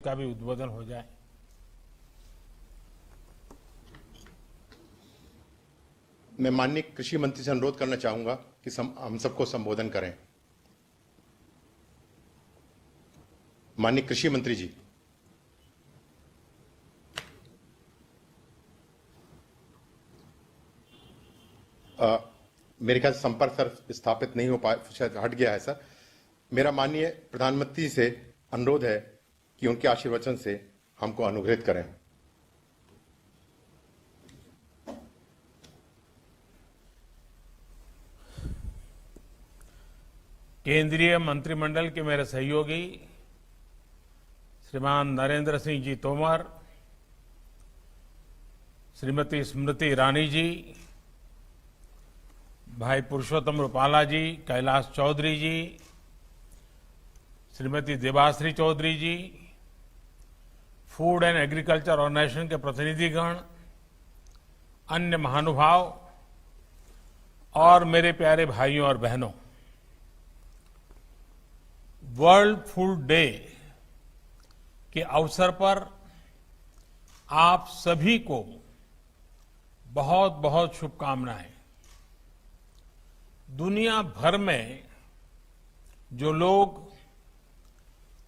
का भी उद्बोधन हो जाए। मैं माननीय कृषि मंत्री से अनुरोध करना चाहूंगा कि हम सबको संबोधन करें। माननीय कृषि मंत्री जी, मेरे ख्याल से संपर्क सर स्थापित नहीं हो पाया, शायद हट गया है सर। मेरा माननीय प्रधानमंत्री से अनुरोध है कि उनके आशीर्वचन से हमको अनुग्रहित करें। केंद्रीय मंत्रिमंडल के मेरे सहयोगी श्रीमान नरेंद्र सिंह जी तोमर, श्रीमती स्मृति ईरानी जी, भाई पुरुषोत्तम रूपाला जी, कैलाश चौधरी जी, श्रीमती देबाश्री चौधरी जी, फूड एंड एग्रीकल्चर ऑर्गेनाइजेशन के प्रतिनिधिगण, अन्य महानुभाव और मेरे प्यारे भाइयों और बहनों, वर्ल्ड फूड डे के अवसर पर आप सभी को बहुत बहुत शुभकामनाएं। दुनिया भर में जो लोग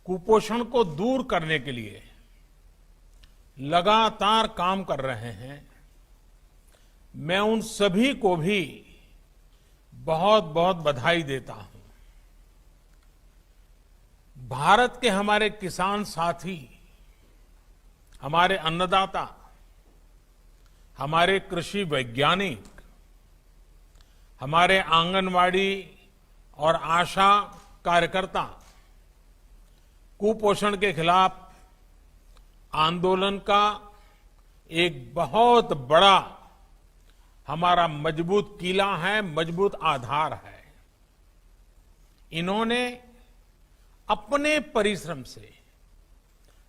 कुपोषण को दूर करने के लिए लगातार काम कर रहे हैं, मैं उन सभी को भी बहुत बहुत बधाई देता हूं। भारत के हमारे किसान साथी, हमारे अन्नदाता, हमारे कृषि वैज्ञानिक, हमारे आंगनवाड़ी और आशा कार्यकर्ता कुपोषण के खिलाफ आंदोलन का एक बहुत बड़ा हमारा मजबूत किला है, मजबूत आधार है। इन्होंने अपने परिश्रम से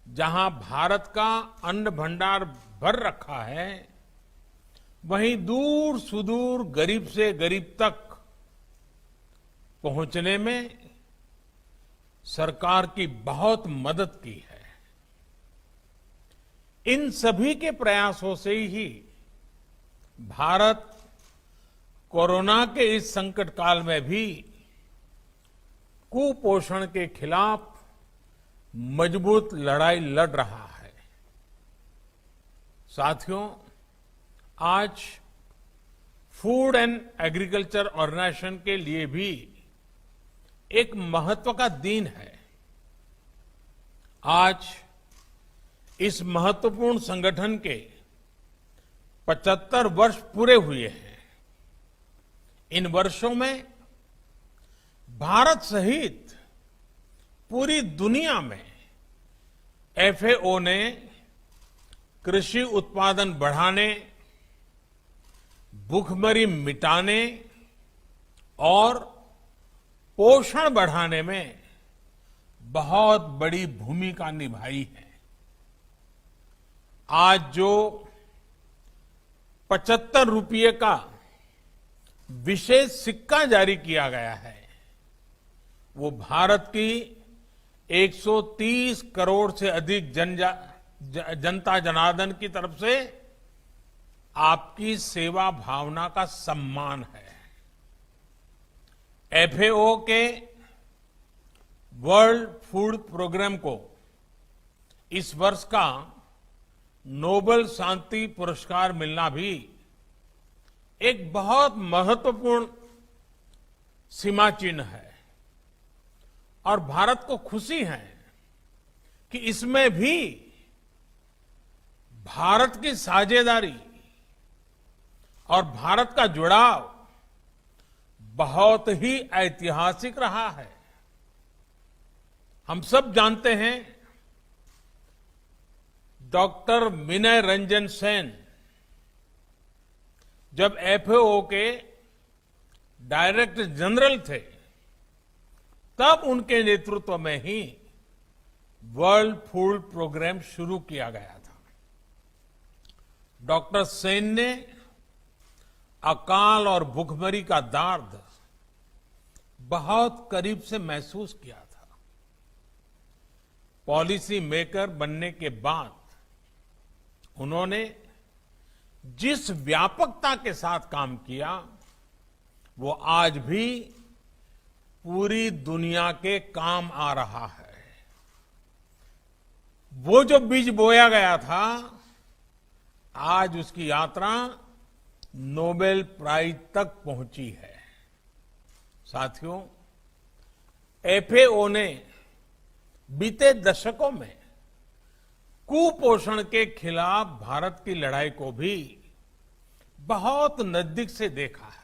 जहां भारत का अन्न भंडार भर रखा है, वहीं दूर सुदूर गरीब से गरीब तक पहुंचने में सरकार की बहुत मदद की है। इन सभी के प्रयासों से ही भारत कोरोना के इस संकट काल में भी कुपोषण के खिलाफ मजबूत लड़ाई लड़ रहा है। साथियों, आज फूड एंड एग्रीकल्चर ऑर्गेनाइजेशन के लिए भी एक महत्व का दिन है। आज इस महत्वपूर्ण संगठन के 75 वर्ष पूरे हुए हैं। इन वर्षों में भारत सहित पूरी दुनिया में एफएओ ने कृषि उत्पादन बढ़ाने, भूखमरी मिटाने और पोषण बढ़ाने में बहुत बड़ी भूमिका निभाई है। आज जो 75 रुपये का विशेष सिक्का जारी किया गया है, वो भारत की 130 करोड़ से अधिक जनता जनार्दन की तरफ से आपकी सेवा भावना का सम्मान है। एफएओ के वर्ल्ड फूड प्रोग्राम को इस वर्ष का नोबेल शांति पुरस्कार मिलना भी एक बहुत महत्वपूर्ण सीमा चिन्ह है और भारत को खुशी है कि इसमें भी भारत की साझेदारी और भारत का जुड़ाव बहुत ही ऐतिहासिक रहा है। हम सब जानते हैं, डॉक्टर विनय रंजन सेन जब एफएओ के डायरेक्टर जनरल थे, तब उनके नेतृत्व में ही वर्ल्ड फूड प्रोग्राम शुरू किया गया था। डॉक्टर सेन ने अकाल और भूखमरी का दर्द बहुत करीब से महसूस किया था। पॉलिसी मेकर बनने के बाद उन्होंने जिस व्यापकता के साथ काम किया वो आज भी पूरी दुनिया के काम आ रहा है। वो जो बीज बोया गया था, आज उसकी यात्रा नोबेल प्राइज तक पहुंची है। साथियों, एफएओ ने बीते दशकों में कुपोषण के खिलाफ भारत की लड़ाई को भी बहुत नजदीक से देखा है।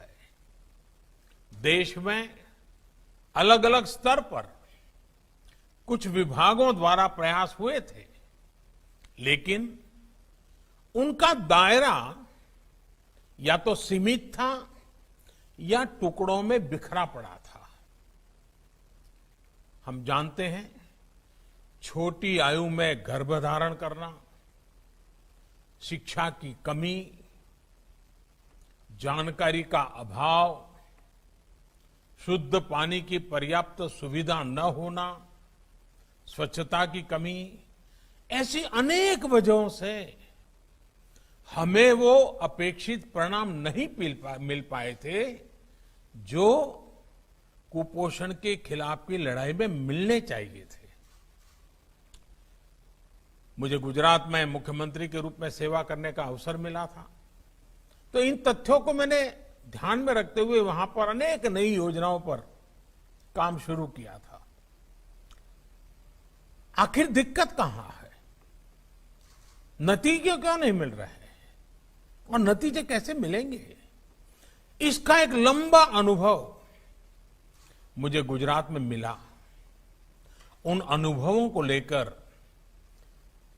देश में अलग अलग स्तर पर कुछ विभागों द्वारा प्रयास हुए थे, लेकिन उनका दायरा या तो सीमित था या टुकड़ों में बिखरा पड़ा था। हम जानते हैं, छोटी आयु में गर्भधारण करना, शिक्षा की कमी, जानकारी का अभाव, शुद्ध पानी की पर्याप्त सुविधा न होना, स्वच्छता की कमी, ऐसी अनेक वजहों से हमें वो अपेक्षित परिणाम नहीं मिल पाए थे जो कुपोषण के खिलाफ की लड़ाई में मिलने चाहिए थे। मुझे गुजरात में मुख्यमंत्री के रूप में सेवा करने का अवसर मिला था, तो इन तथ्यों को मैंने ध्यान में रखते हुए वहां पर अनेक नई योजनाओं पर काम शुरू किया था। आखिर दिक्कत कहां है? नतीजे क्यों नहीं मिल रहे हैं और नतीजे कैसे मिलेंगे? इसका एक लंबा अनुभव मुझे गुजरात में मिला। उन अनुभवों को लेकर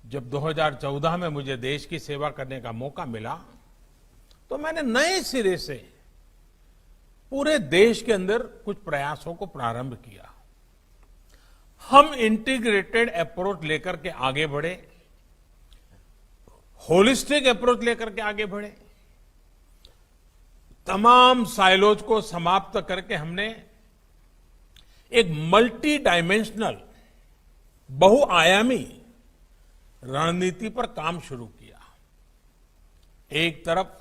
जब 2014 में मुझे देश की सेवा करने का मौका मिला, तो मैंने नए सिरे से पूरे देश के अंदर कुछ प्रयासों को प्रारंभ किया। हम इंटीग्रेटेड अप्रोच लेकर के आगे बढ़े, होलिस्टिक अप्रोच लेकर के आगे बढ़े। तमाम साइलोज को समाप्त करके हमने एक मल्टी डायमेंशनल, बहुआयामी रणनीति पर काम शुरू किया। एक तरफ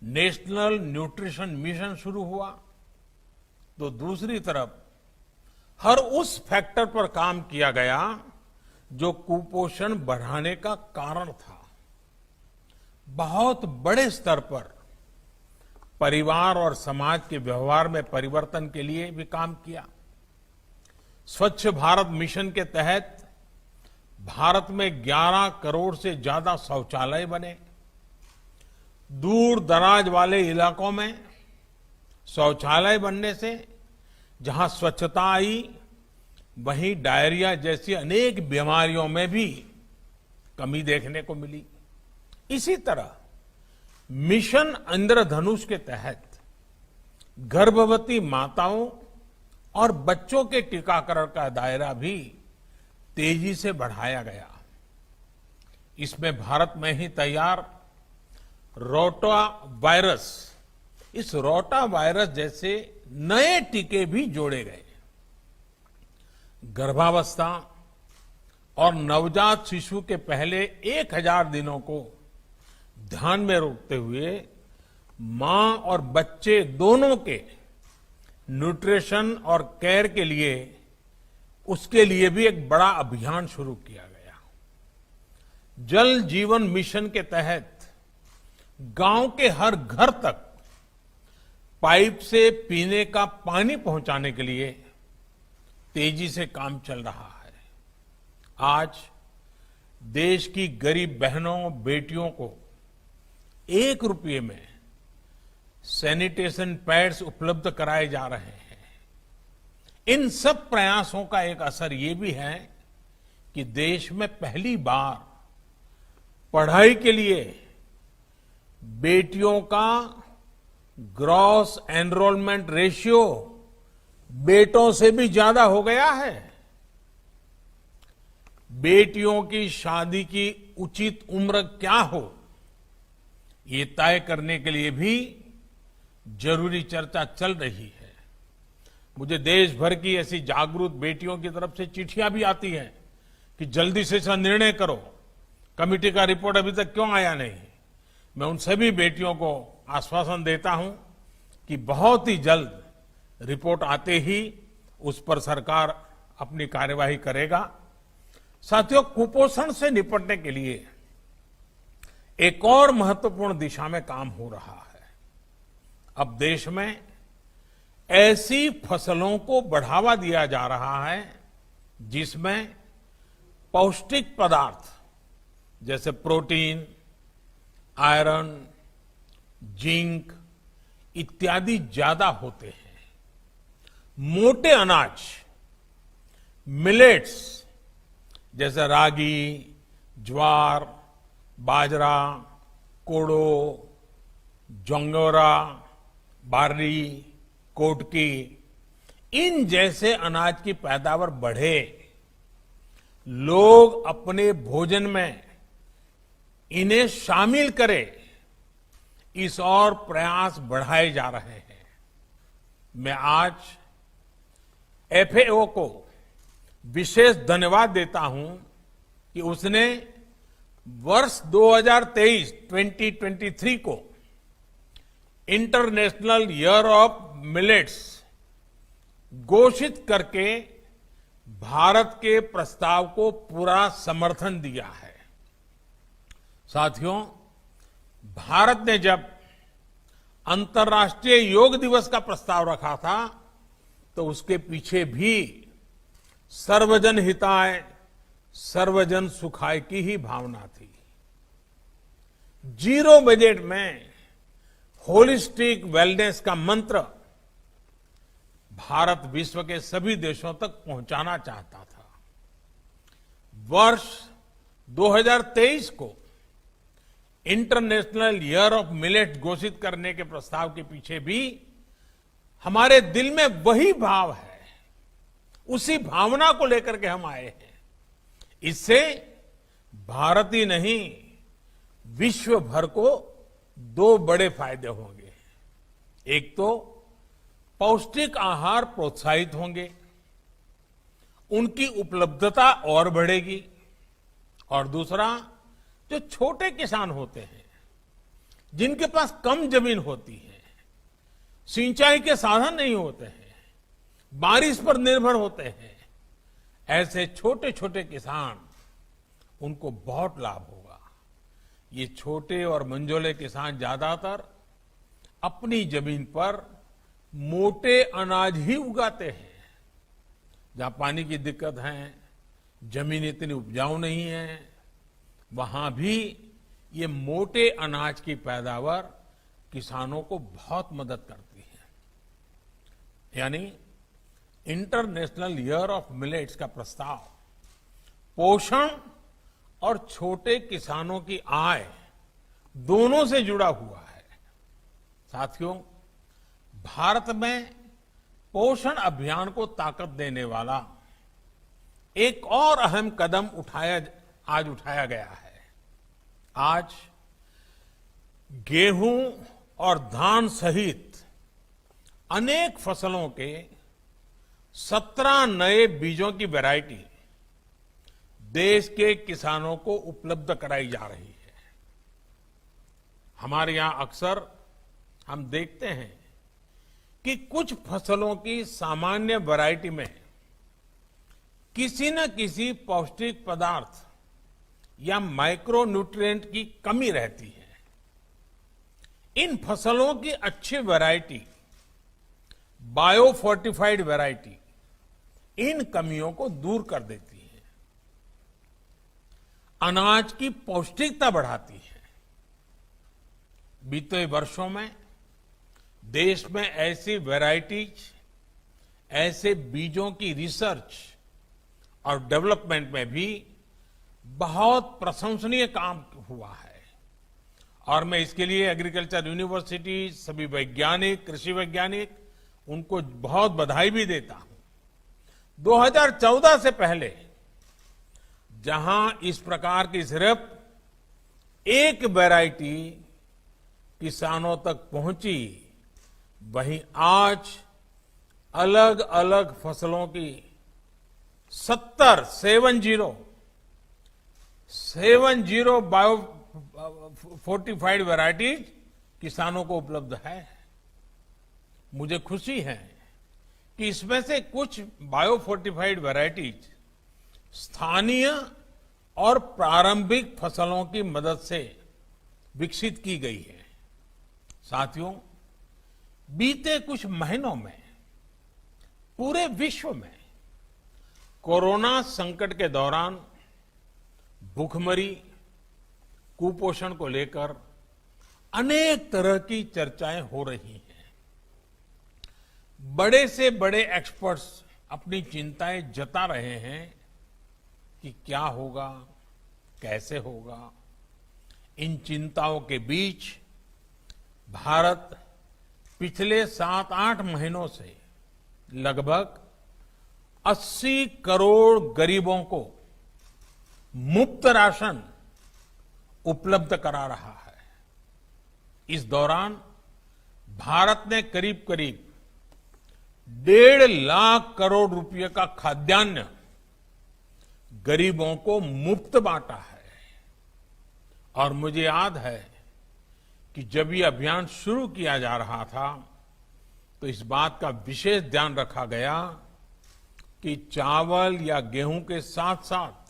नेशनल न्यूट्रिशन मिशन शुरू हुआ, तो दूसरी तरफ हर उस फैक्टर पर काम किया गया जो कुपोषण बढ़ाने का कारण था। बहुत बड़े स्तर पर परिवार और समाज के व्यवहार में परिवर्तन के लिए भी काम किया। स्वच्छ भारत मिशन के तहत भारत में 11 करोड़ से ज्यादा शौचालय बने। दूर दराज वाले इलाकों में शौचालय बनने से जहां स्वच्छता आई, वहीं डायरिया जैसी अनेक बीमारियों में भी कमी देखने को मिली। इसी तरह मिशन इंद्रधनुष के तहत गर्भवती माताओं और बच्चों के टीकाकरण का दायरा भी तेजी से बढ़ाया गया। इसमें भारत में ही तैयार रोटा वायरस, इस रोटा वायरस जैसे नए टीके भी जोड़े गए। गर्भावस्था और नवजात शिशु के पहले 1000 दिनों को ध्यान में रखते हुए मां और बच्चे दोनों के न्यूट्रिशन और केयर के लिए, उसके लिए भी एक बड़ा अभियान शुरू किया गया। जल जीवन मिशन के तहत गांव के हर घर तक पाइप से पीने का पानी पहुंचाने के लिए तेजी से काम चल रहा है। आज देश की गरीब बहनों बेटियों को 1 रुपये में सैनिटेशन पैड्स उपलब्ध कराए जा रहे हैं। इन सब प्रयासों का एक असर ये भी है कि देश में पहली बार पढ़ाई के लिए बेटियों का ग्रॉस एनरोलमेंट रेशियो बेटों से भी ज्यादा हो गया है। बेटियों की शादी की उचित उम्र क्या हो, ये तय करने के लिए भी जरूरी चर्चा चल रही है। मुझे देश भर की ऐसी जागरूक बेटियों की तरफ से चिट्ठियां भी आती हैं कि जल्दी से इसका निर्णय करो, कमेटी का रिपोर्ट अभी तक क्यों आया नहीं। मैं उन सभी बेटियों को आश्वासन देता हूं कि बहुत ही जल्द रिपोर्ट आते ही उस पर सरकार अपनी कार्यवाही करेगा। साथियों, कुपोषण से निपटने के लिए एक और महत्वपूर्ण दिशा में काम हो रहा है। अब देश में ऐसी फसलों को बढ़ावा दिया जा रहा है जिसमें पौष्टिक पदार्थ जैसे प्रोटीन, आयरन, जिंक इत्यादि ज्यादा होते हैं। मोटे अनाज, मिलेट्स जैसे रागी, ज्वार, बाजरा, कोडो, जोंगोरा, बार्ली, कोटकी, इन जैसे अनाज की पैदावार बढ़े, लोग अपने भोजन में इन्हें शामिल करें, इस और प्रयास बढ़ाए जा रहे हैं। मैं आज एफएओ को विशेष धन्यवाद देता हूं कि उसने वर्ष 2023 को इंटरनेशनल ईयर ऑफ मिलेट्स घोषित करके भारत के प्रस्ताव को पूरा समर्थन दिया है। साथियों, भारत ने जब अंतर्राष्ट्रीय योग दिवस का प्रस्ताव रखा था तो उसके पीछे भी सर्वजन हिताय सर्वजन सुखाय की ही भावना थी। जीरो बजट में होलिस्टिक वेलनेस का मंत्र भारत विश्व के सभी देशों तक पहुंचाना चाहता था। वर्ष 2023 को इंटरनेशनल ईयर ऑफ मिलेट घोषित करने के प्रस्ताव के पीछे भी हमारे दिल में वही भाव है, उसी भावना को लेकर के हम आए हैं। इससे भारत ही नहीं, विश्व भर को दो बड़े फायदे होंगे। एक तो पौष्टिक आहार प्रोत्साहित होंगे, उनकी उपलब्धता और बढ़ेगी, और दूसरा, जो छोटे किसान होते हैं, जिनके पास कम जमीन होती है, सिंचाई के साधन नहीं होते हैं, बारिश पर निर्भर होते हैं, ऐसे छोटे छोटे किसान, उनको बहुत लाभ होगा। ये छोटे और मंझोले किसान ज्यादातर अपनी जमीन पर मोटे अनाज ही उगाते हैं। जहां पानी की दिक्कत है, जमीन इतनी उपजाऊ नहीं है, वहां भी ये मोटे अनाज की पैदावार किसानों को बहुत मदद करती है। यानी इंटरनेशनल ईयर ऑफ मिलेट्स का प्रस्ताव पोषण और छोटे किसानों की आय दोनों से जुड़ा हुआ है। साथियों, भारत में पोषण अभियान को ताकत देने वाला एक और अहम कदम आज उठाया गया है। आज गेहूं और धान सहित अनेक फसलों के 17 नए बीजों की वैरायटी देश के किसानों को उपलब्ध कराई जा रही है। हमारे यहां अक्सर हम देखते हैं कि कुछ फसलों की सामान्य वैरायटी में किसी न किसी पौष्टिक पदार्थ या माइक्रोन्यूट्रिएंट की कमी रहती है। इन फसलों की अच्छी वैरायटी, बायोफोर्टिफाइड वैरायटी, इन कमियों को दूर कर देती है, अनाज की पौष्टिकता बढ़ाती है। बीते वर्षों में देश में ऐसी वैरायटीज, ऐसे बीजों की रिसर्च और डेवलपमेंट में भी बहुत प्रशंसनीय काम हुआ है, और मैं इसके लिए एग्रीकल्चर यूनिवर्सिटी, सभी वैज्ञानिक, कृषि वैज्ञानिक, उनको बहुत बधाई भी देता हूं। 2014 से पहले जहां इस प्रकार की सिर्फ एक वैरायटी किसानों तक पहुंची, वहीं आज अलग अलग फसलों की 70 70 बायो फोर्टिफाइड वैरायटीज किसानों को उपलब्ध है। मुझे खुशी है कि इसमें से कुछ बायो फोर्टिफाइड वैरायटीज स्थानीय और प्रारंभिक फसलों की मदद से विकसित की गई है। साथियों, बीते कुछ महीनों में पूरे विश्व में कोरोना संकट के दौरान भूखमरी, कुपोषण को लेकर अनेक तरह की चर्चाएं हो रही हैं। बड़े से बड़े एक्सपर्ट्स अपनी चिंताएं जता रहे हैं कि क्या होगा, कैसे होगा। इन चिंताओं के बीच भारत पिछले 7-8 महीनों से लगभग 80 करोड़ गरीबों को मुफ्त राशन उपलब्ध करा रहा है। इस दौरान भारत ने करीब करीब 1.5 लाख करोड़ रुपए का खाद्यान्न गरीबों को मुफ्त बांटा है। और मुझे याद है कि जब ये अभियान शुरू किया जा रहा था तो इस बात का विशेष ध्यान रखा गया कि चावल या गेहूं के साथ साथ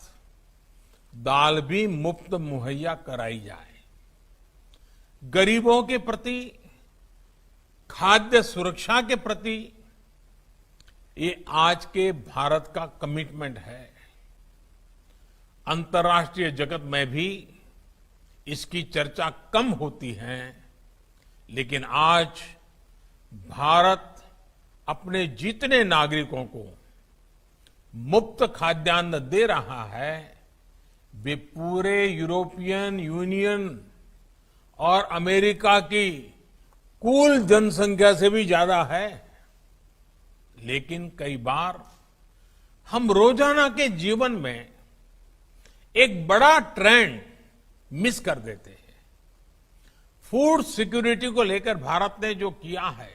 दाल भी मुफ्त मुहैया कराई जाए। गरीबों के प्रति, खाद्य सुरक्षा के प्रति ये आज के भारत का कमिटमेंट है। अंतर्राष्ट्रीय जगत में भी इसकी चर्चा कम होती है, लेकिन आज भारत अपने जितने नागरिकों को मुफ्त खाद्यान्न दे रहा है वे पूरे यूरोपियन यूनियन और अमेरिका की कुल जनसंख्या से भी ज्यादा है। लेकिन कई बार हम रोजाना के जीवन में एक बड़ा ट्रेंड मिस कर देते हैं। फूड सिक्योरिटी को लेकर भारत ने जो किया है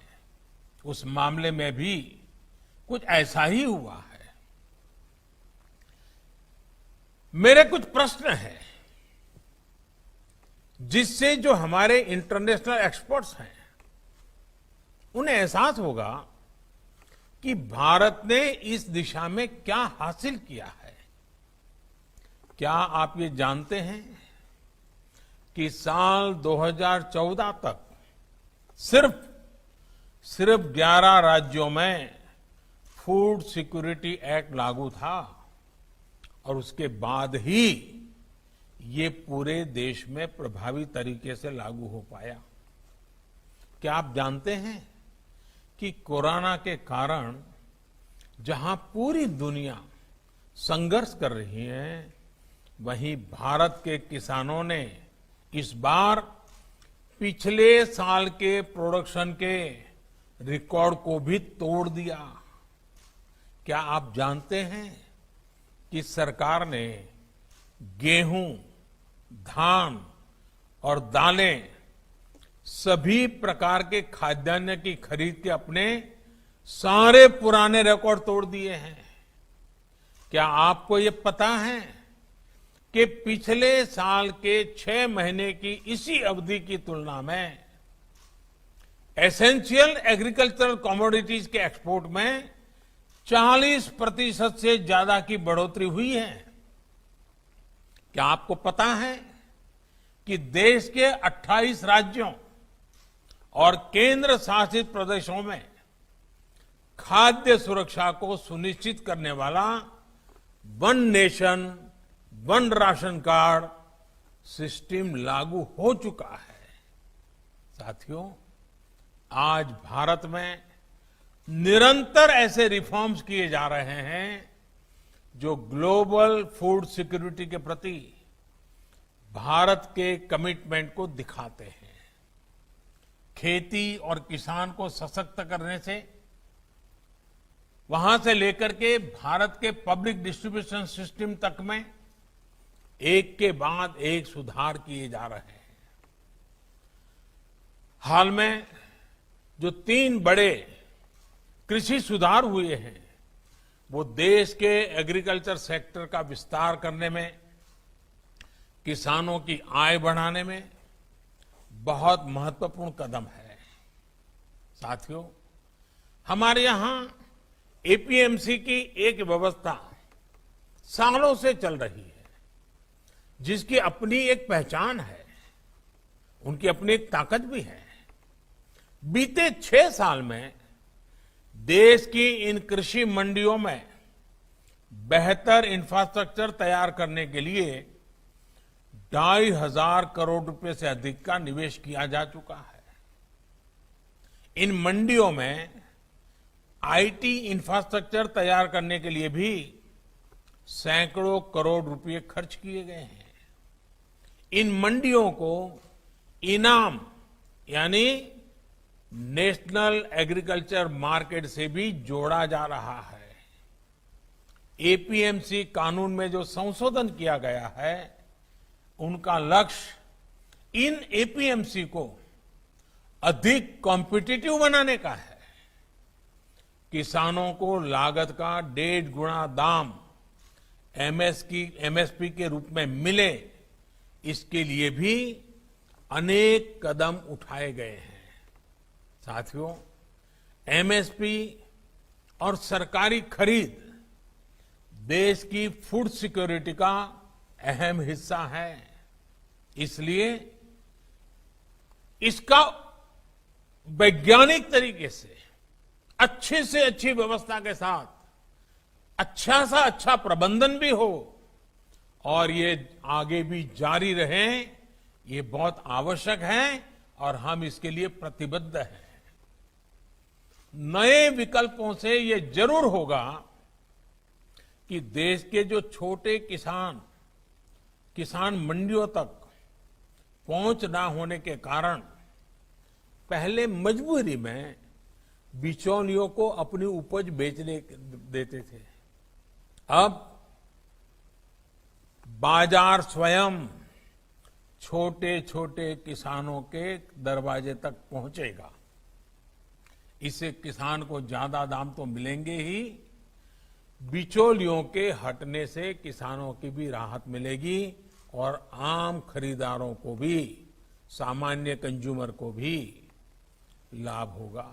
उस मामले में भी कुछ ऐसा ही हुआ है। मेरे कुछ प्रश्न हैं जिससे जो हमारे इंटरनेशनल एक्सपर्ट्स हैं उन्हें एहसास होगा कि भारत ने इस दिशा में क्या हासिल किया है। क्या आप ये जानते हैं कि साल 2014 तक सिर्फ 11 राज्यों में फूड सिक्योरिटी एक्ट लागू था और उसके बाद ही ये पूरे देश में प्रभावी तरीके से लागू हो पाया। क्या आप जानते हैं कि कोरोना के कारण जहां पूरी दुनिया संघर्ष कर रही है, वहीं भारत के किसानों ने इस बार पिछले साल के प्रोडक्शन के रिकॉर्ड को भी तोड़ दिया। क्या आप जानते हैं कि सरकार ने गेहूं, धान और दालें सभी प्रकार के खाद्यान्न की खरीद के अपने सारे पुराने रिकॉर्ड तोड़ दिए हैं। क्या आपको ये पता है कि पिछले साल के 6 महीने की इसी अवधि की तुलना में एसेंशियल एग्रीकल्चरल कमोडिटीज के एक्सपोर्ट में 40% से ज्यादा की बढ़ोतरी हुई है। क्या आपको पता है कि देश के 28 राज्यों और केंद्र शासित प्रदेशों में खाद्य सुरक्षा को सुनिश्चित करने वाला one nation one ration card system लागू हो चुका है। साथियों, आज भारत में निरंतर ऐसे रिफॉर्म्स किए जा रहे हैं जो ग्लोबल फूड सिक्योरिटी के प्रति भारत के कमिटमेंट को दिखाते हैं। खेती और किसान को सशक्त करने से वहां से लेकर के भारत के पब्लिक डिस्ट्रीब्यूशन सिस्टम तक में एक के बाद एक सुधार किए जा रहे हैं। हाल में जो 3 बड़े कृषि सुधार हुए हैं वो देश के एग्रीकल्चर सेक्टर का विस्तार करने में, किसानों की आय बढ़ाने में बहुत महत्वपूर्ण कदम है। साथियों, हमारे यहां एपीएमसी की एक व्यवस्था सालों से चल रही है, जिसकी अपनी एक पहचान है, उनकी अपनी एक ताकत भी है। बीते 6 साल में देश की इन कृषि मंडियों में बेहतर इंफ्रास्ट्रक्चर तैयार करने के लिए 2,500 करोड़ रुपए से अधिक का निवेश किया जा चुका है। इन मंडियों में आईटी इंफ्रास्ट्रक्चर तैयार करने के लिए भी सैकड़ों करोड़ रुपए खर्च किए गए हैं। इन मंडियों को इनाम यानी नेशनल एग्रीकल्चर मार्केट से भी जोड़ा जा रहा है। एपीएमसी कानून में जो संशोधन किया गया है, उनका लक्ष्य इन एपीएमसी को अधिक कॉम्पिटिटिव बनाने का है। किसानों को लागत का 1.5 गुना दाम एमएसपी के रूप में मिले, इसके लिए भी अनेक कदम उठाए गए हैं। साथियों, एमएसपी और सरकारी खरीद देश की फूड सिक्योरिटी का अहम हिस्सा है। इसलिए इसका वैज्ञानिक तरीके से अच्छी व्यवस्था के साथ अच्छा प्रबंधन भी हो और ये आगे भी जारी रहे, ये बहुत आवश्यक है और हम इसके लिए प्रतिबद्ध हैं। नए विकल्पों से ये जरूर होगा कि देश के जो छोटे किसान मंडियों तक पहुंच ना होने के कारण पहले मजबूरी में बिचौलियों को अपनी उपज बेचने देते थे। अब बाजार स्वयं छोटे किसानों के दरवाजे तक पहुंचेगा। इससे किसान को ज्यादा दाम तो मिलेंगे ही, बिचौलियों के हटने से किसानों की भी राहत मिलेगी और आम खरीदारों को भी, सामान्य कंज्यूमर को भी लाभ होगा।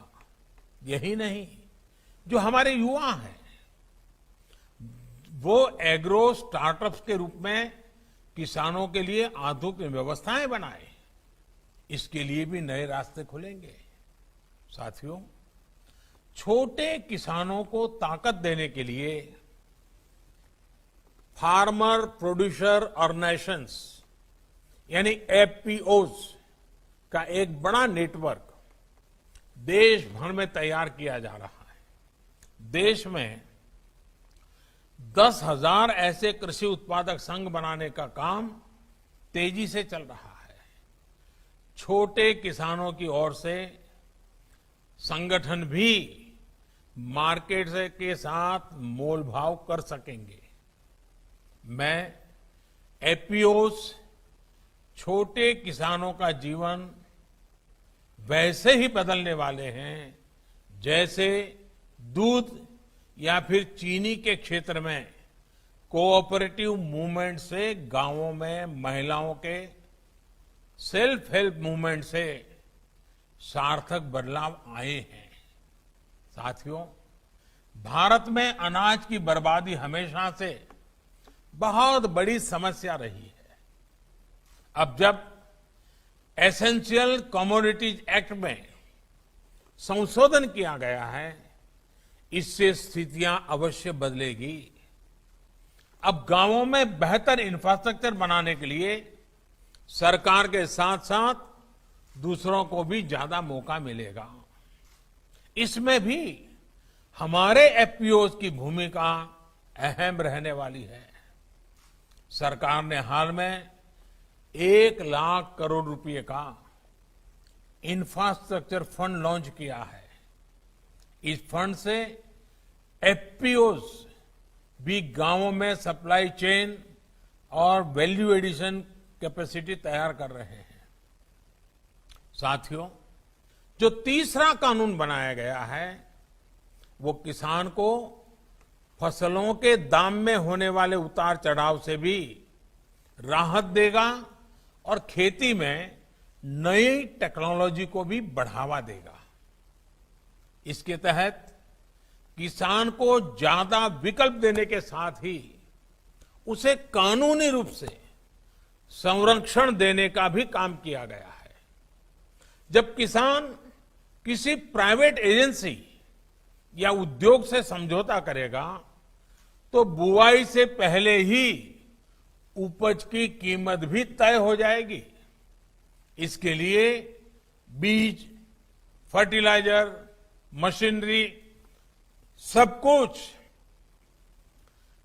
यही नहीं, जो हमारे युवा हैं वो एग्रो स्टार्टअप्स के रूप में किसानों के लिए आधुनिक व्यवस्थाएं बनाए, इसके लिए भी नए रास्ते खुलेंगे। साथियों, छोटे किसानों को ताकत देने के लिए फार्मर प्रोड्यूसर ऑर्गेनाइजेशंस यानी एफपीओज का एक बड़ा नेटवर्क देश भर में तैयार किया जा रहा है। देश में 10,000 ऐसे कृषि उत्पादक संघ बनाने का काम तेजी से चल रहा है। छोटे किसानों की ओर से संगठन भी मार्केट के साथ मोल भाव कर सकेंगे। मैं एफपीओज छोटे किसानों का जीवन वैसे ही बदलने वाले हैं जैसे दूध या फिर चीनी के क्षेत्र में कोऑपरेटिव मूवमेंट से गांवों में महिलाओं के सेल्फ हेल्प मूवमेंट से सार्थक बदलाव आए हैं। साथियों, भारत में अनाज की बर्बादी हमेशा से बहुत बड़ी समस्या रही है। अब जब एसेंशियल कमोडिटीज एक्ट में संशोधन किया गया है, इससे स्थितियां अवश्य बदलेगी। अब गांवों में बेहतर इंफ्रास्ट्रक्चर बनाने के लिए सरकार के साथ साथ दूसरों को भी ज्यादा मौका मिलेगा। इसमें भी हमारे एफपीओज की भूमिका अहम रहने वाली है। सरकार ने हाल में 1 लाख करोड़ रुपए का इंफ्रास्ट्रक्चर फंड लॉन्च किया है। इस फंड से एफपीओज भी गांवों में सप्लाई चेन और वैल्यू एडिशन कैपेसिटी तैयार कर रहे हैं। साथियों, जो तीसरा कानून बनाया गया है वो किसान को फसलों के दाम में होने वाले उतार चढ़ाव से भी राहत देगा और खेती में नई टेक्नोलॉजी को भी बढ़ावा देगा। इसके तहत किसान को ज्यादा विकल्प देने के साथ ही उसे कानूनी रूप से संरक्षण देने का भी काम किया गया है। जब किसान किसी प्राइवेट एजेंसी या उद्योग से समझौता करेगा तो बुआई से पहले ही उपज की कीमत भी तय हो जाएगी। इसके लिए बीज, फर्टिलाइजर, मशीनरी सब कुछ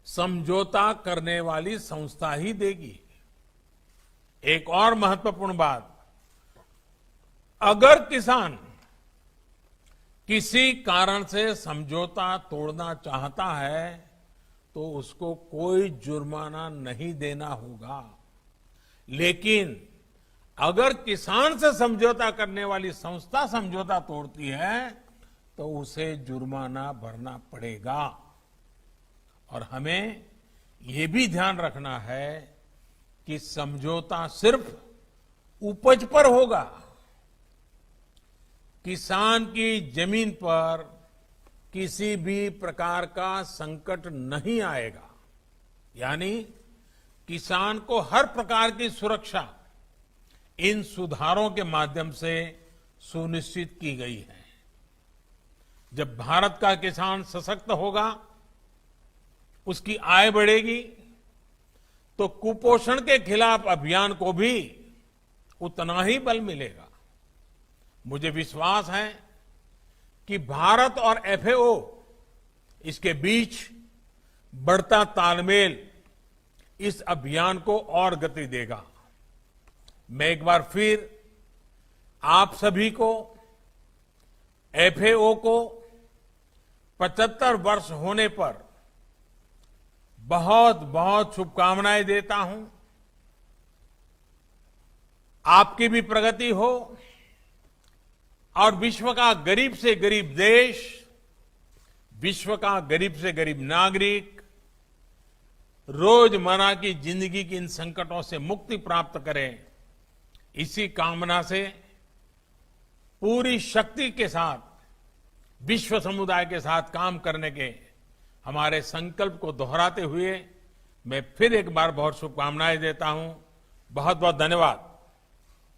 समझौता करने वाली संस्था ही देगी। एक और महत्वपूर्ण बात, अगर किसान किसी कारण से समझौता तोड़ना चाहता है तो उसको कोई जुर्माना नहीं देना होगा। लेकिन अगर किसान से समझौता करने वाली संस्था समझौता तोड़ती है तो उसे जुर्माना भरना पड़ेगा। और हमें ये भी ध्यान रखना है कि समझौता सिर्फ उपज पर होगा, किसान की जमीन पर किसी भी प्रकार का संकट नहीं आएगा। यानी किसान को हर प्रकार की सुरक्षा इन सुधारों के माध्यम से सुनिश्चित की गई है। जब भारत का किसान सशक्त होगा, उसकी आय बढ़ेगी, तो कुपोषण के खिलाफ अभियान को भी उतना ही बल मिलेगा। मुझे विश्वास है कि भारत और एफएओ इसके बीच बढ़ता तालमेल इस अभियान को और गति देगा। मैं एक बार फिर आप सभी को, एफएओ को 75 वर्ष होने पर बहुत बहुत शुभकामनाएं देता हूं। आपकी भी प्रगति हो और विश्व का गरीब से गरीब देश, विश्व का गरीब से गरीब नागरिक रोजमर्रा की जिंदगी की इन संकटों से मुक्ति प्राप्त करें, इसी कामना से पूरी शक्ति के साथ विश्व समुदाय के साथ काम करने के हमारे संकल्प को दोहराते हुए मैं फिर एक बार बहुत शुभकामनाएं देता हूं। बहुत बहुत धन्यवाद।